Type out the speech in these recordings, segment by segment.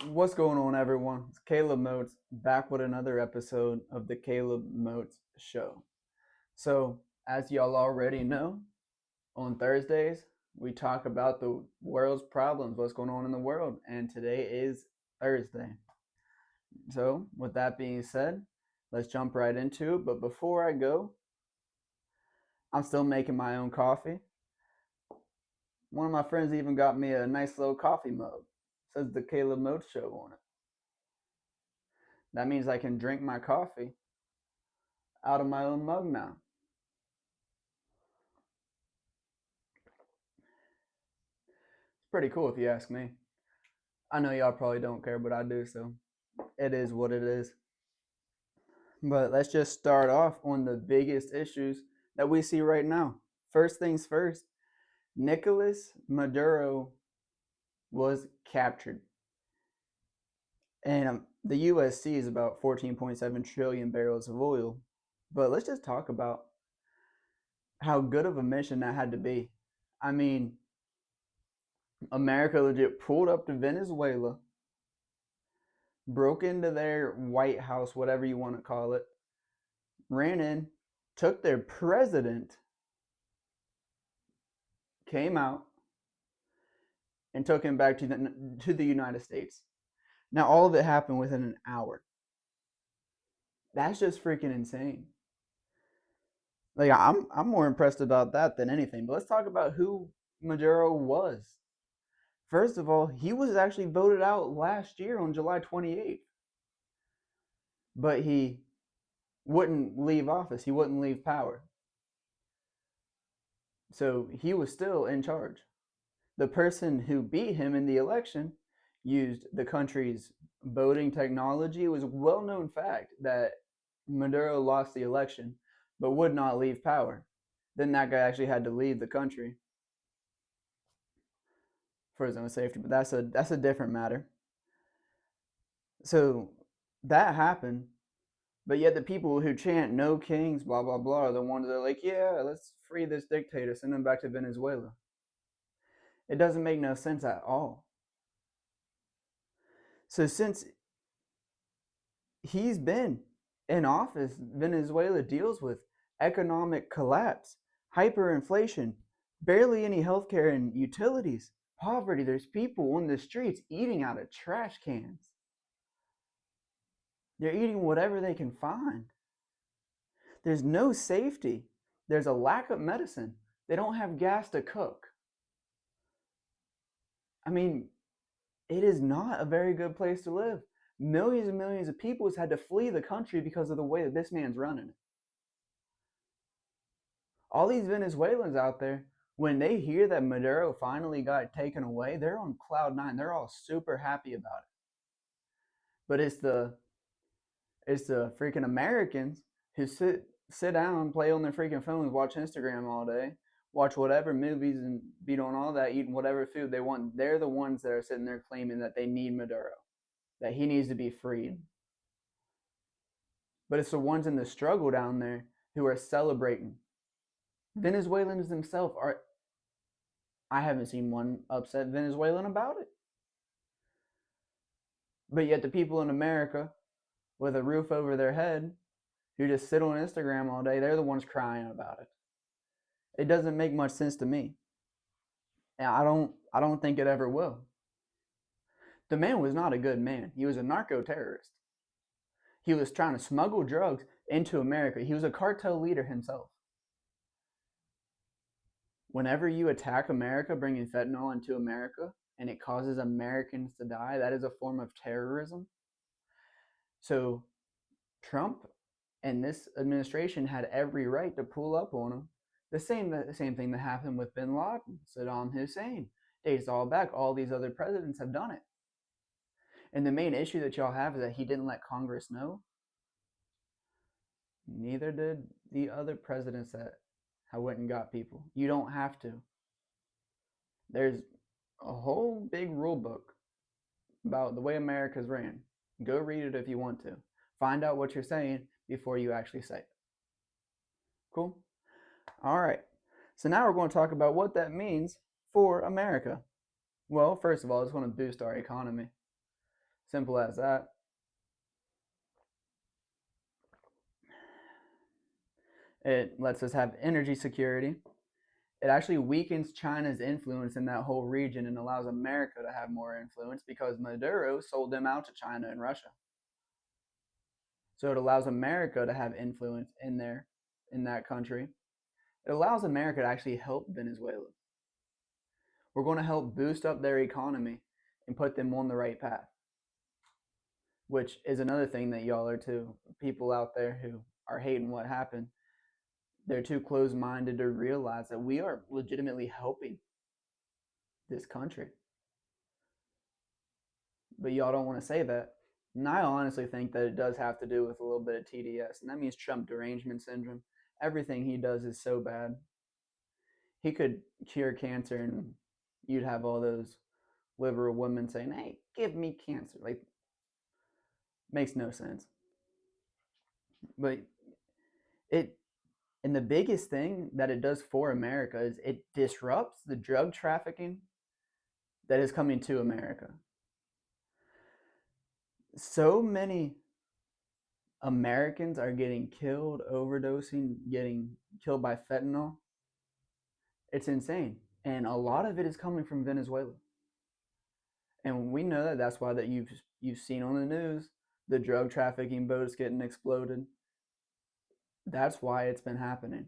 What's going on, everyone? It's Caleb Moats back with another episode of the Caleb Moats Show. So, as y'all already know, on Thursdays we talk about the world's problems, what's going on in the world, and today is Thursday. So, with that being said, let's jump right into it. But before I go, I'm still making my own coffee. One of my friends even got me a nice little coffee mug. It says the Caleb Moats Show on it. That means I can drink my coffee out of my own mug now. It's pretty cool if you ask me. I know y'all probably don't care, but I do, so it is what it is. But let's just start off on the biggest issues that we see right now. First things first, Nicolas Maduro was captured. And the USC is about 14.7 trillion barrels of oil. But let's just talk about how good of a mission that had to be. I mean, America legit pulled up to Venezuela, broke into their White House, whatever you want to call it, ran in, took their president, came out, and took him back to the United States. Now all of it happened within an hour. That's just freaking insane. Like I'm more impressed about that than anything. But let's talk about who Maduro was. First of all, he was actually voted out last year on July 28th, but he wouldn't leave office. He wouldn't leave power. So he was still in charge. The person who beat him in the election used the country's voting technology. It was a well known fact that Maduro lost the election but would not leave power. Then that guy actually had to leave the country for his own safety, but that's a different matter. So that happened, but yet the people who chant "No kings," blah blah blah, are the ones that are like, "Yeah, let's free this dictator, send him back to Venezuela." It doesn't make no sense at all. So since he's been in office, Venezuela deals with economic collapse, hyperinflation, barely any healthcare and utilities, poverty. There's people on the streets eating out of trash cans. They're eating whatever they can find. There's no safety. There's a lack of medicine. They don't have gas to cook. I mean, it is not a very good place to live. Millions and millions of people has had to flee the country because of the way that this man's running it. All these Venezuelans out there, when they hear that Maduro finally got taken away, they're on cloud nine. They're all super happy about it. But it's the freaking Americans who sit down, play on their freaking phones, watch Instagram all day, watch whatever movies and beat on all that, eating whatever food they want. They're the ones that are sitting there claiming that they need Maduro, that he needs to be freed. But it's the ones in the struggle down there who are celebrating. Venezuelans themselves are. I haven't seen one upset Venezuelan about it. But yet the people in America with a roof over their head who just sit on Instagram all day, they're the ones crying about it. It doesn't make much sense to me. And I don't think it ever will. The man was not a good man. He was a narco terrorist. He was trying to smuggle drugs into America. He was a cartel leader himself. Whenever you attack America, bringing fentanyl into America, and it causes Americans to die, that is a form of terrorism. So Trump and this administration had every right to pull up on him. The same thing that happened with Bin Laden, Saddam Hussein, dates all back. All these other presidents have done it. And the main issue that y'all have is that he didn't let Congress know. Neither did the other presidents that have went and got people. You don't have to. There's a whole big rule book about the way America's ran. Go read it if you want to. Find out what you're saying before you actually say it. Cool? All right. So now we're going to talk about what that means for America. Well, first of all, it's going to boost our economy. Simple as that. It lets us have energy security. It actually weakens China's influence in that whole region and allows America to have more influence because Maduro sold them out to China and Russia. So it allows America to have influence in there, in that country. It allows America to actually help Venezuela. We're going to help boost up their economy and put them on the right path, which is another thing that y'all are too. People out there who are hating what happened, they're too close minded to realize that we are legitimately helping this country. But y'all don't want to say that. And I honestly think that it does have to do with a little bit of TDS, and that means Trump derangement syndrome. Everything he does is so bad. He could cure cancer, and you'd have all those liberal women saying, "Hey, give me cancer." Like, makes no sense. But it, and the biggest thing that it does for America is it disrupts the drug trafficking that is coming to America. So many Americans are getting killed, overdosing, getting killed by fentanyl. It's insane. And a lot of it is coming from Venezuela. And we know that that's why that you've seen on the news the drug trafficking boats getting exploded. That's why it's been happening.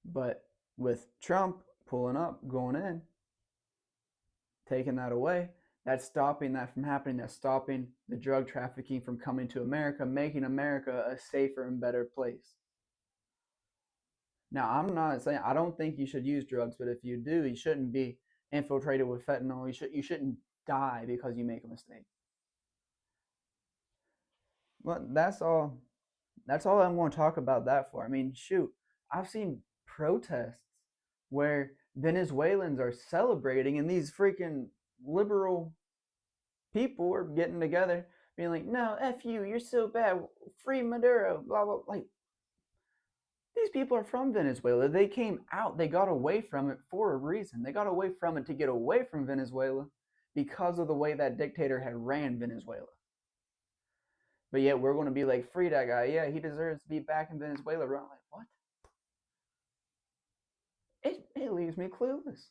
But with Trump pulling up, going in, taking that away, that's stopping that from happening. That's stopping the drug trafficking from coming to America, making America a safer and better place. Now, I'm not saying I don't think you should use drugs, but if you do, you shouldn't be infiltrated with fentanyl. You shouldn't die because you make a mistake. Well, that's all I'm going to talk about that for. I mean, shoot, I've seen protests where Venezuelans are celebrating and these freaking liberal people are getting together being like, "No, F you, you're so bad. Free Maduro." Blah blah. Like, these people are from Venezuela. They came out. They got away from it for a reason. They got away from it to get away from Venezuela because of the way that dictator had ran Venezuela. But yet we're going to be like, free that guy. Yeah, he deserves to be back in Venezuela. We're like, what? It leaves me clueless.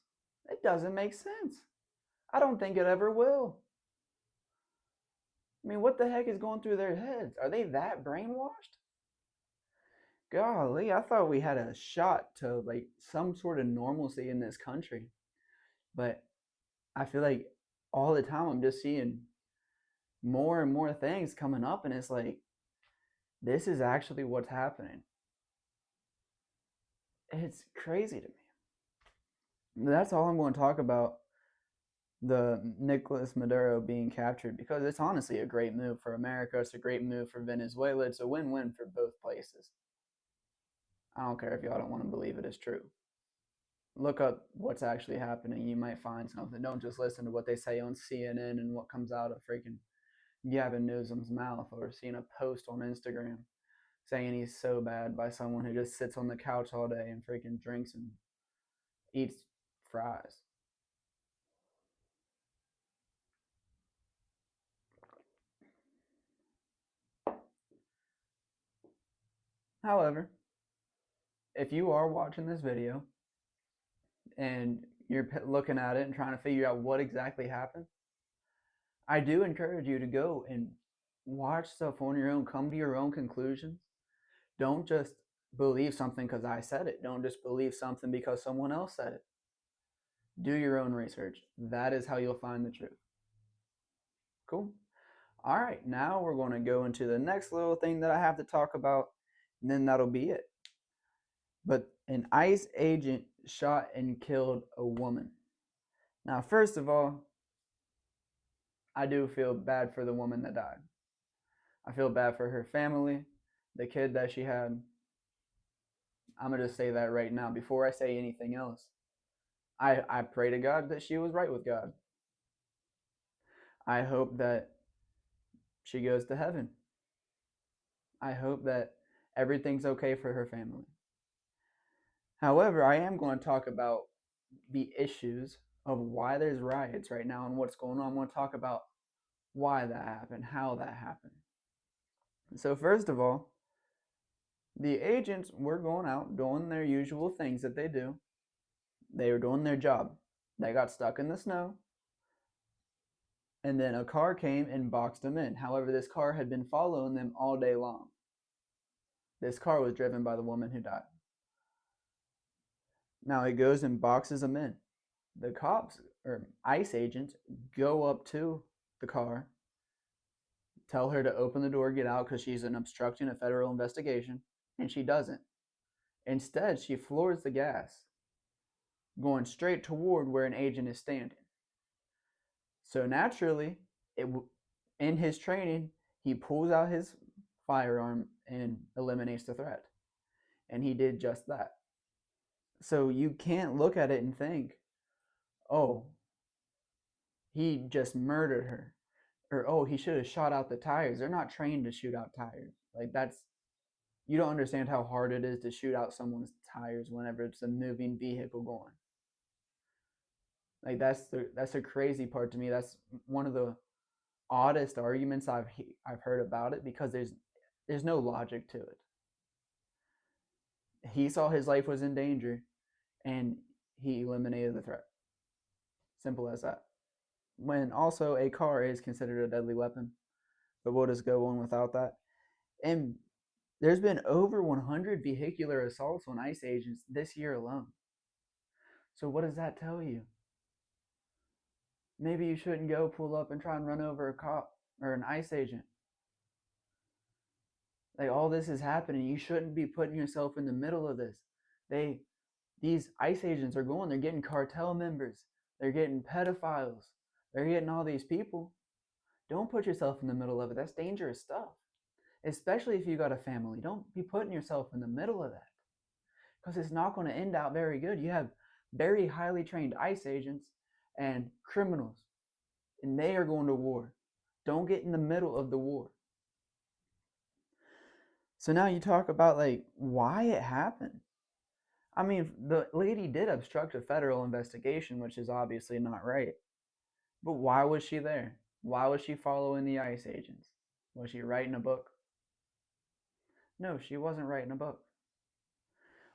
It doesn't make sense. I don't think it ever will. I mean, what the heck is going through their heads? Are they that brainwashed? Golly, I thought we had a shot to like some sort of normalcy in this country. But I feel like all the time I'm just seeing more and more things coming up, and it's like, this is actually what's happening. It's crazy to me. That's all I'm going to talk about the Nicolas Maduro being captured because it's honestly a great move for America. It's a great move for Venezuela. It's a win win for both places. I don't care if y'all don't want to believe it is true. Look up what's actually happening. You might find something. Don't just listen to what they say on CNN and what comes out of freaking Gavin Newsom's mouth or seeing a post on Instagram saying he's so bad by someone who just sits on the couch all day and freaking drinks and eats fries. However, if you are watching this video and you're looking at it and trying to figure out what exactly happened, I do encourage you to go and watch stuff on your own, come to your own conclusions. Don't just believe something because I said it. Don't just believe something because someone else said it. Do your own research. That is how you'll find the truth. Cool. All right, now we're going to go into the next little thing that I have to talk about, and then that'll be it. But an ICE agent shot and killed a woman. Now, first of all, I do feel bad for the woman that died. I feel bad for her family, the kid that she had. I'm going to just say that right now before I say anything else. I pray to God that she was right with God. I hope that she goes to heaven. I hope that everything's okay for her family. However, I am going to talk about the issues of why there's riots right now and what's going on. I want to talk about why that happened, how that happened. So, first of all, the agents were going out doing their usual things that they do. They were doing their job. They got stuck in the snow, and then a car came and boxed them in. However, this car had been following them all day long. This car was driven by the woman who died. Now he goes and boxes them in. The cops or ICE agents go up to the car, tell her to open the door, get out because she's an obstructing a federal investigation, and she doesn't. Instead, she floors the gas, going straight toward where an agent is standing. So naturally, it in his training, he pulls out his firearm and eliminates the threat. And he did just that. So you can't look at it and think, oh, he just murdered her. Or, oh, he should have shot out the tires. They're not trained to shoot out tires. Like, you don't understand how hard it is to shoot out someone's tires whenever it's a moving vehicle going. Like, that's the crazy part to me. That's one of the oddest arguments I've heard about it because there's no logic to it. He saw his life was in danger and he eliminated the threat. Simple as that. When also a car is considered a deadly weapon, but we'll just go on without that. And there's been over 100 vehicular assaults on ICE agents this year alone. So what does that tell you? Maybe you shouldn't go pull up and try and run over a cop or an ICE agent. Like, all this is happening. You shouldn't be putting yourself in the middle of this. These ICE agents are going, they're getting cartel members, they're getting pedophiles, they're getting all these people. Don't put yourself in the middle of it. That's dangerous stuff. Especially if you got a family. Don't be putting yourself in the middle of that. Because it's not going to end out very good. You have very highly trained ICE agents and criminals, and they are going to war. Don't get in the middle of the war. So now you talk about like why it happened. I mean, the lady did obstruct a federal investigation, which is obviously not right. But why was she there? Why was she following the ICE agents? Was she writing a book? No, she wasn't writing a book.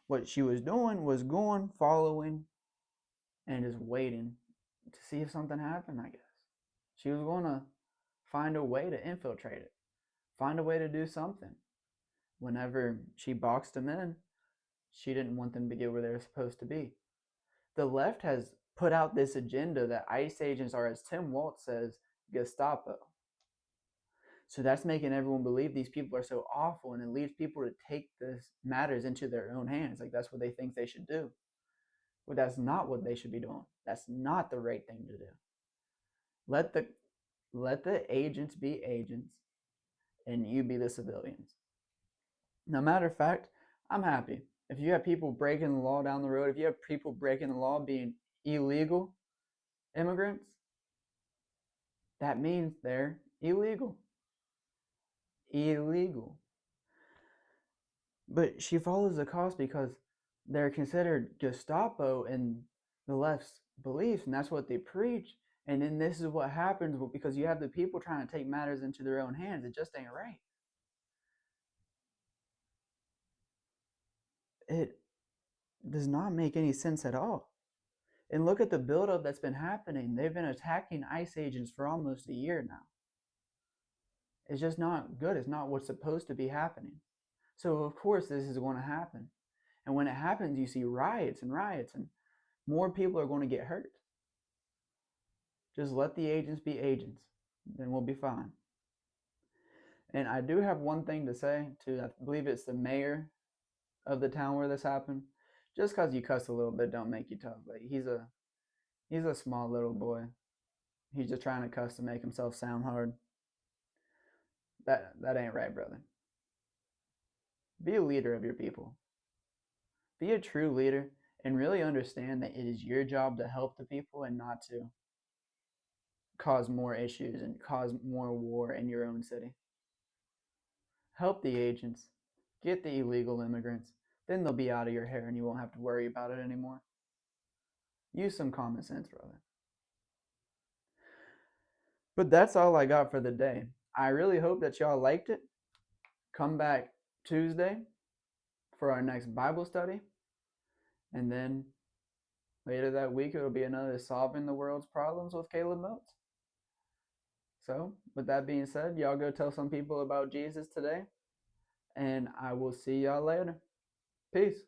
What she was doing was going, following, and just waiting to see if something happened, I guess. She was going to find a way to infiltrate it, find a way to do something. Whenever she boxed them in, she didn't want them to get where they were supposed to be. The left has put out this agenda that ICE agents are, as Tim Waltz says, Gestapo. So that's making everyone believe these people are so awful, and it leads people to take this matters into their own hands. Like, that's what they think they should do. But that's not what they should be doing. That's not the right thing to do. Let the agents be agents, and you be the civilians. No matter of fact, I'm happy. If you have people breaking the law down the road, if you have people breaking the law being illegal immigrants, that means they're illegal. Illegal. But she follows the cost because they're considered Gestapo in the left's beliefs, and that's what they preach. And then this is what happens because you have the people trying to take matters into their own hands. It just ain't right. It does not make any sense at all. And look at the buildup that's been happening. They've been attacking ICE agents for almost a year now. It's just not good. It's not what's supposed to be happening. So, of course, this is going to happen. And when it happens, you see riots, and more people are going to get hurt. Just let the agents be agents, then we'll be fine. And I do have one thing to say to, I believe it's the mayor of the town where this happened. Just because you cuss a little bit don't make you tough. Like, he's a small little boy. He's just trying to cuss to make himself sound hard. That ain't right, brother. Be a leader of your people. Be a true leader and really understand that it is your job to help the people and not to cause more issues and cause more war in your own city. Help the agents. Get the illegal immigrants. Then they'll be out of your hair and you won't have to worry about it anymore. Use some common sense, brother. But that's all I got for the day. I really hope that y'all liked it. Come back Tuesday for our next Bible study. And then later that week, it'll be another Solving the World's Problems with Caleb Moats. So, with that being said, y'all go tell some people about Jesus today. And I will see y'all later. Peace.